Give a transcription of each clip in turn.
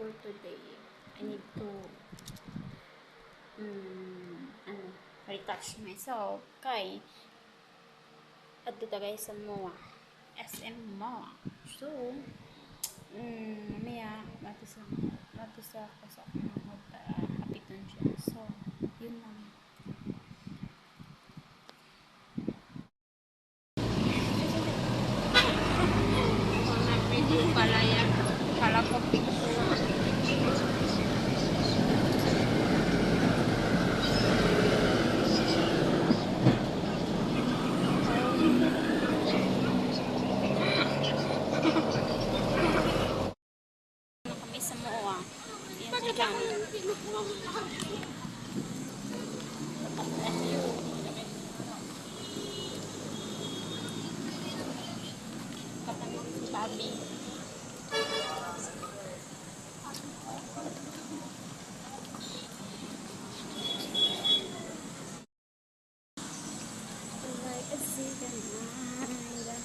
for today. I need to retouch myself kay adto tagay sa MOA. SM MOA. So, mamaya matisa ako sa hapiton siya. So, yun lang. Mga video pala yan. Kala ko picture. Kami sa MOA. Yan si Johnny. Katabi si Bobby. Like a second mind.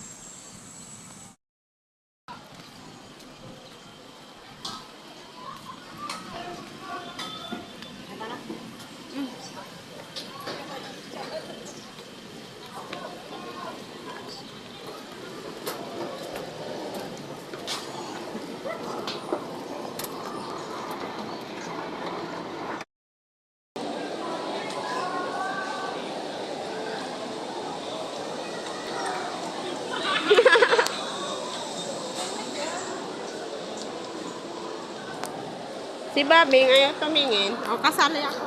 Si Bobby ayaw tumingin. O, kasali ako.